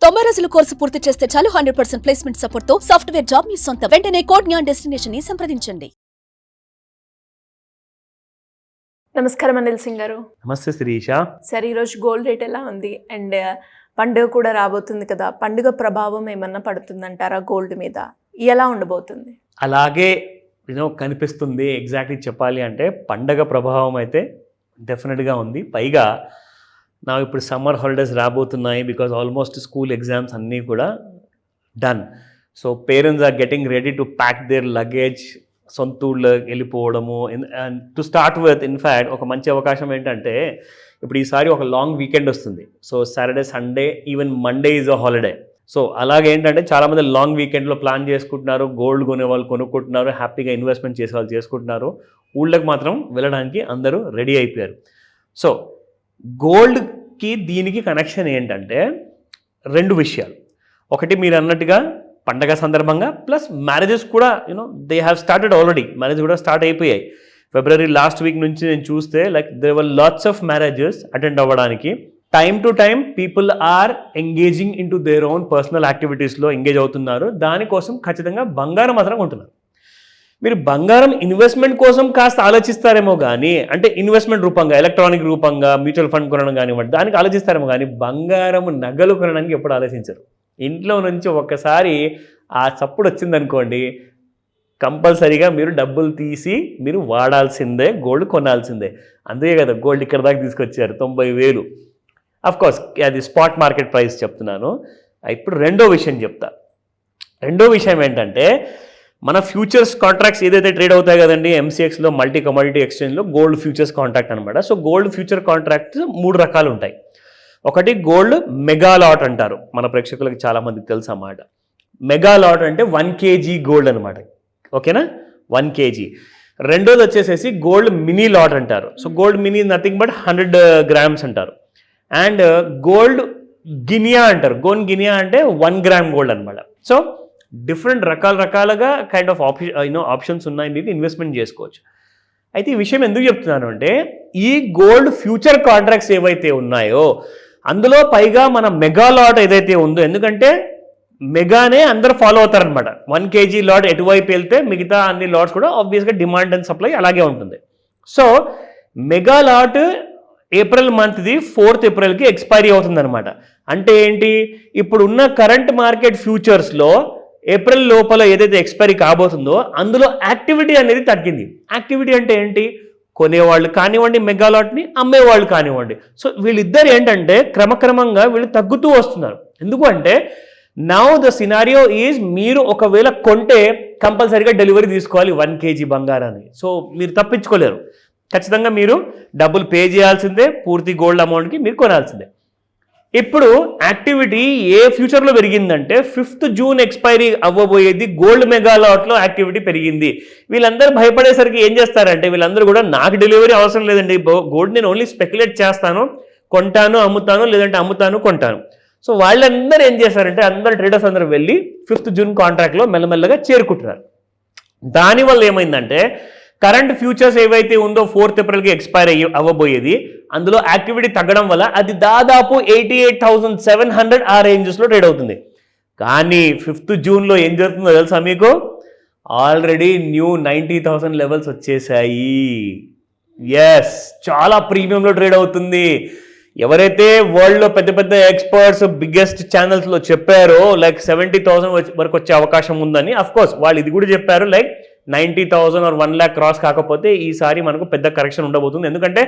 90 రోజుల కోర్సు పూర్తి చేస్తే చాలు 100% ప్లేస్మెంట్ సపోర్ట్ తో సాఫ్ట్వేర్ జాబ్ మీ సొంతం. వెంటనే కోడ్ జ్ఞాన్ డెస్టినేషన్ ని సంప్రదించండి. నమస్కారం అనిల్ సింగ్ గారు. నమస్తే శిరీష. సరే, ఈరోజు గోల్డ్ రేట్ ఎలా ఉంది? అండ్ పండుగ కూడా రాబోతుంది కదా, పండుగ ప్రభావం ఏమన్నా పడుతుందంటారా గోల్డ్ మీద? ఎలా ఉండబోతుంది? అలాగే కనిపిస్తుంది. ఎగ్జాక్ట్లీ చెప్పాలి అంటే పండగ ప్రభావం అయితే డెఫినెట్గా ఉంది. పైగా నా ఇప్పుడు సమ్మర్ హాలిడేస్ రాబోతున్నాయి. బికాజ్ ఆల్మోస్ట్ స్కూల్ ఎగ్జామ్స్ అన్నీ కూడా done. So parents are getting ready to pack their luggage, సొంత ఊళ్ళో వెళ్ళిపోవడము. టు స్టార్ట్ విత్ ఇన్ఫ్యాక్ట్ ఒక మంచి అవకాశం ఏంటంటే ఇప్పుడు ఈసారి ఒక లాంగ్ వీకెండ్ వస్తుంది. So Saturday, Sunday, even Monday is a holiday. So అలాగేంటంటే చాలామంది లాంగ్ వీకెండ్లో ప్లాన్ చేసుకుంటున్నారు. గోల్డ్ కొనే వాళ్ళు కొనుక్కుంటున్నారు, హ్యాపీగా ఇన్వెస్ట్మెంట్ చేసే వాళ్ళు చేసుకుంటున్నారు. ఊళ్ళకి మాత్రం వెళ్ళడానికి అందరూ రెడీ అయిపోయారు. సో గోల్డ్కి దీనికి కనెక్షన్ ఏంటంటే రెండు విషయాలు. ఒకటి మీరు అన్నట్టుగా పండగ సందర్భంగా, ప్లస్ మ్యారేజెస్ కూడా they have started already. Marriage కూడా స్టార్ట్ అయిపోయాయి. ఫిబ్రవరి లాస్ట్ వీక్ నుంచి నేను చూస్తే there were lots of marriages attend అవ్వడానికి. Time to time people are engaging in to their own personal యాక్టివిటీస్లో ఎంగేజ్ అవుతున్నారు. దానికోసం ఖచ్చితంగా బంగారం మాత్రం కొంటున్నారు. మీరు బంగారం ఇన్వెస్ట్మెంట్ కోసం కాస్త ఆలోచిస్తారేమో కానీ, అంటే ఇన్వెస్ట్మెంట్ రూపంగా, ఎలక్ట్రానిక్ రూపంగా మ్యూచువల్ ఫండ్ కొనడం కానివ్వండి, దానికి ఆలోచిస్తారేమో కానీ బంగారం నగలు కొనడానికి ఎప్పుడు ఆలోచించరు. ఇంట్లో నుంచి ఒక్కసారి ఆ చప్పుడు వచ్చిందనుకోండి, కంపల్సరీగా మీరు డబ్బులు తీసి మీరు వాడాల్సిందే, గోల్డ్ కొనాల్సిందే. అందుకే కదా గోల్డ్ ఇక్కడ దాకా తీసుకొచ్చారు 90,000. అఫ్కోర్స్ అది స్పాట్ మార్కెట్ ప్రైస్ చెప్తున్నాను. ఇప్పుడు రెండో విషయం చెప్తా. రెండో విషయం ఏంటంటే మన ఫ్యూచర్స్ కాంట్రాక్ట్స్ ఏదైతే ట్రేడ్ అవుతాయి కదండి ఎంసీఎక్స్లో, మల్టీ కమోడిటీ ఎక్స్చేంజ్లో గోల్డ్ ఫ్యూచర్స్ కాంట్రాక్ట్ అనమాట. సో గోల్డ్ ఫ్యూచర్ కాంట్రాక్ట్స్ 3 రకాలు ఉంటాయి. ఒకటి గోల్డ్ మెగా లాట్ అంటారు. మన ప్రేక్షకులకి చాలామందికి తెలుసు అన్నమాట. మెగా లాట్ అంటే 1 kg గోల్డ్ అనమాట. ఓకేనా, 1 kg. రెండోది వచ్చేసేసి గోల్డ్ మినీ లాట్ అంటారు. So gold mini nothing but 100 grams అంటారు. అండ్ గోల్డ్ గినియా అంటారు. గోల్డ్ గినియా అంటే 1 gram గోల్డ్ అనమాట. సో డిఫరెంట్ రకాలుగా కైండ్ ఆఫ్ ఆప్షన్స్ ఉన్నాయి, మీకు ఇన్వెస్ట్మెంట్ చేసుకోవచ్చు. అయితే ఈ విషయం ఎందుకు చెప్తున్నాను అంటే ఈ గోల్డ్ ఫ్యూచర్ కాంట్రాక్ట్స్ ఏవైతే ఉన్నాయో అందులో పైగా మన మెగా లాట్ ఏదైతే ఉందో, ఎందుకంటే మెగానే అందరూ ఫాలో అవుతారనమాట. 1 kg లాట్ ఎటువైపు వెళ్తే మిగతా అన్ని లాట్స్ కూడా ఆబ్వియస్గా డిమాండ్ అండ్ సప్లై అలాగే ఉంటుంది. సో మెగా లాట్ ఏప్రిల్ మంత్ది 4th ఏప్రిల్కి ఎక్స్పైరీ అవుతుందన్నమాట. అంటే ఏంటి, ఇప్పుడున్న కరెంట్ మార్కెట్ ఫ్యూచర్స్లో ఏప్రిల్ లోపల ఏదైతే ఎక్స్పైరీ కాబోతుందో అందులో యాక్టివిటీ అనేది తగ్గింది. యాక్టివిటీ అంటే ఏంటి, కొనేవాళ్ళు కానివ్వండి మెగాలాట్ని, అమ్మేవాళ్ళు కానివ్వండి. సో వీళ్ళిద్దరు ఏంటంటే క్రమక్రమంగా వీళ్ళు తగ్గుతూ వస్తున్నారు. ఎందుకు అంటే నౌ ద సినారియో ఈజ్ మీరు ఒకవేళ కొంటే కంపల్సరీగా డెలివరీ తీసుకోవాలి 1 kg బంగారాన్ని. సో మీరు తప్పించుకోలేరు. ఖచ్చితంగా మీరు డబ్బులు పే చేయాల్సిందే, పూర్తి గోల్డ్ అమౌంట్కి మీరు కొనాల్సిందే. ఇప్పుడు యాక్టివిటీ ఏ ఫ్యూచర్లో పెరిగిందంటే 5th జూన్ ఎక్స్పైరీ అవ్వబోయేది గోల్డ్ మెగా లాట్లో యాక్టివిటీ పెరిగింది. వీళ్ళందరూ భయపడేసరికి ఏం చేస్తారంటే వీళ్ళందరూ కూడా నాకు డెలివరీ అవసరం లేదండి, గోల్డ్ నేను ఓన్లీ స్పెక్యులేట్ చేస్తాను, కొంటాను అమ్ముతాను, లేదంటే అమ్ముతాను కొంటాను. సో వాళ్ళందరూ ఏం చేస్తారంటే అందరు ట్రేడర్స్ అందరూ వెళ్ళి 5th జూన్ కాంట్రాక్ట్లో మెల్లమెల్లగా చేరుకుంటున్నారు. దానివల్ల ఏమైందంటే కరెంట్ ఫ్యూచర్స్ ఏవైతే ఉందో 4th ఏప్రిల్కి ఎక్స్పైర్ అవ్వబోయేది, అందులో యాక్టివిటీ తగ్గడం వల్ల అది దాదాపు 88,700 ఆ రేంజెస్లో ట్రేడ్ అవుతుంది. కానీ 5th జూన్లో ఏం జరుగుతుందో తెలుసా మీకు? ఆల్రెడీ న్యూ 90,000 లెవెల్స్ వచ్చేసాయి. ఎస్, చాలా ప్రీమియంలో ట్రేడ్ అవుతుంది. ఎవరైతే వరల్డ్లో పెద్ద పెద్ద ఎక్స్పర్ట్స్ బిగ్గెస్ట్ ఛానల్స్లో చెప్పారో 70,000 వరకు వచ్చే అవకాశం ఉందని, అఫ్కోర్స్ వాళ్ళు ఇది కూడా చెప్పారు 90,000 or 1 lakh క్రాస్ కాకపోతే ఈసారి మనకు పెద్ద కరెక్షన్ ఉండబోతుంది. ఎందుకంటే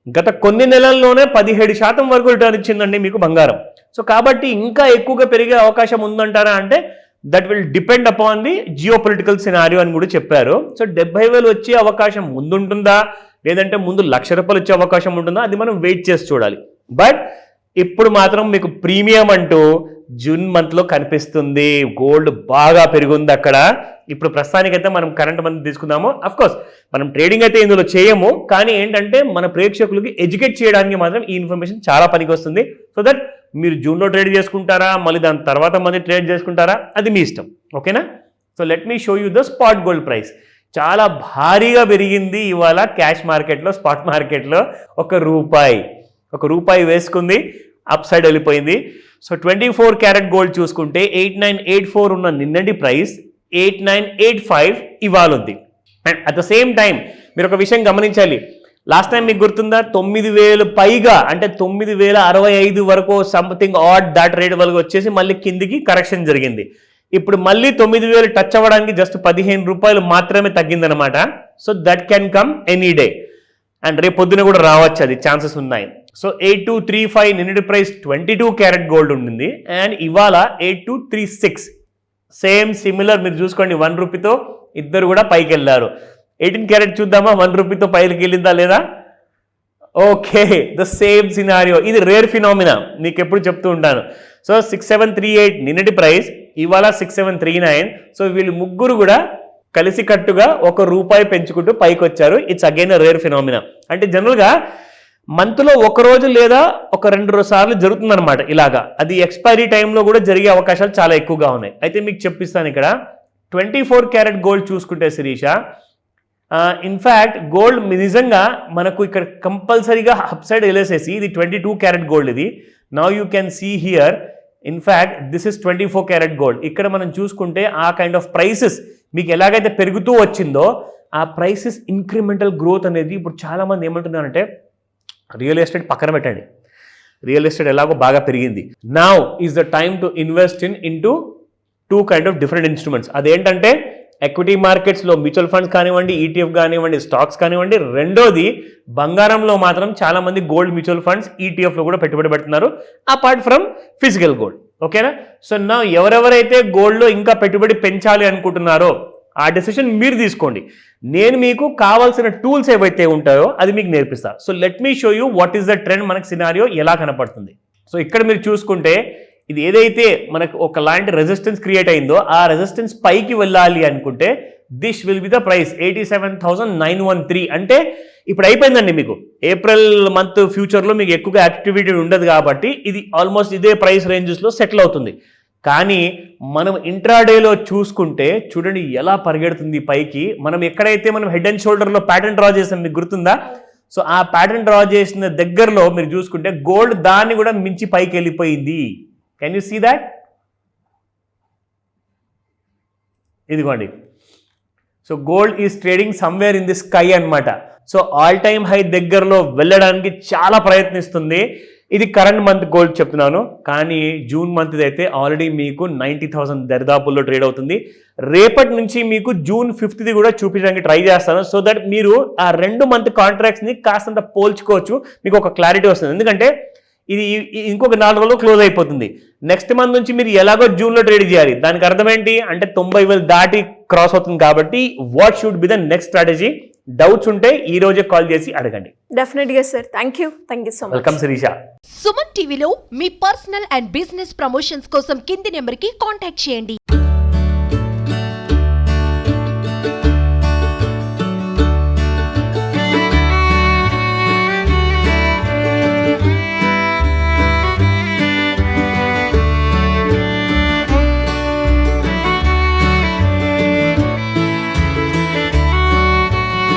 గత కొన్ని నెలల్లోనే 17% వరకు రిటర్న్ ఇచ్చిందండి మీకు బంగారం. సో కాబట్టి ఇంకా ఎక్కువగా పెరిగే అవకాశం ఉందంటారా అంటే that will depend upon the geo political scenario అని కూడా చెప్పారు. సో 70,000 వచ్చే అవకాశం ముందుంటుందా, లేదంటే ముందు ₹1,00,000 వచ్చే అవకాశం ఉంటుందా, అది మనం వెయిట్ చేసి చూడాలి. బట్ ఇప్పుడు మాత్రం మీకు ప్రీమియం అంటూ జూన్ మంత్లో కనిపిస్తుంది. గోల్డ్ బాగా పెరిగింది అక్కడ. ఇప్పుడు ప్రస్తుతానికైతే మనం కరెంట్ మంత్ తీసుకుందాము. అఫ్కోర్స్ మనం ట్రేడింగ్ అయితే ఇందులో చేయము, కానీ ఏంటంటే మన ప్రేక్షకులకి ఎడ్యుకేట్ చేయడానికి మాత్రం ఈ ఇన్ఫర్మేషన్ చాలా పనికి వస్తుంది. సో దట్ మీరు జూన్లో ట్రేడ్ చేసుకుంటారా, మళ్ళీ దాని తర్వాత మళ్ళీ ట్రేడ్ చేసుకుంటారా, అది మీ ఇష్టం. ఓకేనా? So let me show you the spot gold price. చాలా భారీగా పెరిగింది ఇవాళ క్యాష్ మార్కెట్లో, స్పాట్ మార్కెట్లో. ₹1 వేసుకుంది, అప్ సైడ్ వెళ్ళిపోయింది. సో 24 క్యారెట్ గోల్డ్ చూసుకుంటే 8984 ఉన్న నిన్నటి ప్రైస్ 8985 ఇవాళ ఉంది. And at the same time మీరు ఒక విషయం గమనించాలి. లాస్ట్ టైం మీకు గుర్తుందా, 9000 పైగా అంటే 9065 వరకు సంథింగ్ ఆడ్ దాట్ రేట్ వరకు వచ్చేసి మళ్ళీ కిందికి కరెక్షన్ జరిగింది. ఇప్పుడు మళ్ళీ 9000 టచ్ అవ్వడానికి జస్ట్ 15 రూపాయలు మాత్రమే తగ్గిందనమాట. So that can come any day and రేపు పొద్దున కూడా రావచ్చు, అది ఛాన్సెస్ ఉన్నాయి. సో 8235 నిన్నటి ప్రైస్ 22 క్యారెట్ గోల్డ్ ఉండింది అండ్ ఇవాళ 8236 సేమ్ సిమిలర్. మీరు చూసుకోండి 1 రూపీతో ఇద్దరు కూడా పైకి వెళ్ళారు. 18 క్యారెట్ చూద్దామా, 1 రూపీతో పైకి వెళ్ళిందా లేదా? Okay, the same scenario. ఇది రేర్ ఫినామినా, మీకు ఎప్పుడు చెప్తూ ఉంటాను. సో 6738 నిన్నటి ప్రైస్, ఇవాళ 6739. సో వీళ్ళు ముగ్గురు కూడా కలిసికట్టుగా ₹1 పెంచుకుంటూ పైకి వచ్చారు. It's again rare phenomena. అంటే జనరల్గా మంత్లో ఒక రోజు లేదా ఒక 2 సార్లు జరుగుతుందన్నమాట ఇలాగా. అది ఎక్స్పైరీ టైంలో కూడా జరిగే అవకాశాలు చాలా ఎక్కువగా ఉన్నాయి. అయితే మీకు చెప్పిస్తాను, ఇక్కడ 24 క్యారెట్ గోల్డ్ చూసుకుంటే శిరీష, ఇన్ఫ్యాక్ట్ గోల్డ్ నిజంగా మనకు ఇక్కడ కంపల్సరీగా అప్ సైడ్ వెళ్ళేసేసి ఇది 22 క్యారెట్ గోల్డ్. ఇది now you can see here, in fact this is 24 carat gold. ఇక్కడ మనం చూసుకుంటే ఆ కైండ్ ఆఫ్ ప్రైసెస్ మీకు ఎలాగైతే పెరుగుతూ వచ్చిందో ఆ ప్రైసెస్ ఇంక్రిమెంటల్ గ్రోత్ అనేది ఇప్పుడు చాలామంది ఏమంటున్నారంటే రియల్ ఎస్టేట్ పక్కన పెట్టండి, రియల్ ఎస్టేట్ ఎలాగో బాగా పెరిగింది. Now is the time to invest into 2 kind of different instruments. అదేంటంటే ఎక్విటీ మార్కెట్స్లో మ్యూచువల్ ఫండ్స్ కానివ్వండి, ఈటీఎఫ్ కానివ్వండి, స్టాక్స్ కానివ్వండి. రెండోది బంగారంలో మాత్రం చాలామంది గోల్డ్ మ్యూచువల్ ఫండ్స్ ఈటీఎఫ్లో కూడా పెట్టుబడి పెడుతున్నారు, అపార్ట్ ఫ్రమ్ ఫిజికల్ గోల్డ్. ఓకేనా? సో నా ఎవరెవరైతే గోల్డ్లో ఇంకా పెట్టుబడి పెంచాలి అనుకుంటున్నారో ఆ డెసిషన్ మీరు తీసుకోండి. నేను మీకు కావాల్సిన టూల్స్ ఏవైతే ఉంటాయో అది మీకు నేర్పిస్తా. So let me show you what is the trend, మనకు సినారియో ఎలా కనపడుతుంది. సో ఇక్కడ మీరు చూసుకుంటే ఇది ఏదైతే మనకు ఒక లాంటి రెసిస్టెన్స్ క్రియేట్ అయిందో ఆ రెసిస్టెన్స్ పైకి వెళ్ళాలి అనుకుంటే this will be the price 87,913. అంటే ఇప్పుడు అయిపోయిందండి, మీకు ఏప్రిల్ మంత్ ఫ్యూచర్లో మీకు ఎక్కువగా యాక్టివిటీ ఉండదు కాబట్టి ఇది ఆల్మోస్ట్ ఇదే ప్రైస్ రేంజెస్లో సెటిల్ అవుతుంది. కానీ మనం ఇంట్రాడేలో చూసుకుంటే చూడండి ఎలా పరిగెడుతుంది పైకి. మనం ఎక్కడైతే మనం హెడ్ అండ్ షోల్డర్లో ప్యాటర్న్ డ్రా చేసాం, మీకు గుర్తుందా? సో ఆ ప్యాటర్న్ డ్రా చేసిన దగ్గరలో మీరు చూసుకుంటే గోల్డ్ దాన్ని కూడా మించి పైకి వెళ్ళిపోయింది. Can you see that? ఇదిగోండి. So gold is trading somewhere in the sky అన్నమాట. సో ఆల్ టైమ్ హై దగ్గరలో వెళ్ళడానికి చాలా ప్రయత్నిస్తుంది. ఇది కరెంట్ మంత్ గోల్డ్ చెప్తున్నాను, కానీ జూన్ మంత్ అయితే ఆల్రెడీ మీకు 90,000 దరిదాపుల్లో ట్రేడ్ అవుతుంది. రేపటి నుంచి మీకు జూన్ 5th కూడా చూపించడానికి ట్రై చేస్తాను, సో దట్ మీరు ఆ 2 మంత్ కాంట్రాక్ట్స్ని కాస్తంత పోల్చుకోవచ్చు, మీకు ఒక క్లారిటీ వస్తుంది. ఎందుకంటే ఇది ఇంకొక 4 రోజుల్లో క్లోజ్ అయిపోతుంది. నెక్స్ట్ మంత్ నుంచి మీరు ఎలాగో జూన్లో ట్రేడ్ చేయాలి. దానికి అర్థం ఏంటి అంటే 90,000 దాటి క్రాస్ అవుతుంది. కాబట్టి what should be the next strategy? Doubts ఉంటే ఈ రోజే కాల్ చేసి అడగండి. డెఫినెట్గా sir. Thank you so much. Welcome Shirisha. Suman టీవీలో మీ పర్సనల్ అండ్ బిజినెస్ ప్రమోషన్స్ కోసం కింది నెంబర్కి కాంటాక్ట్ చేయండి.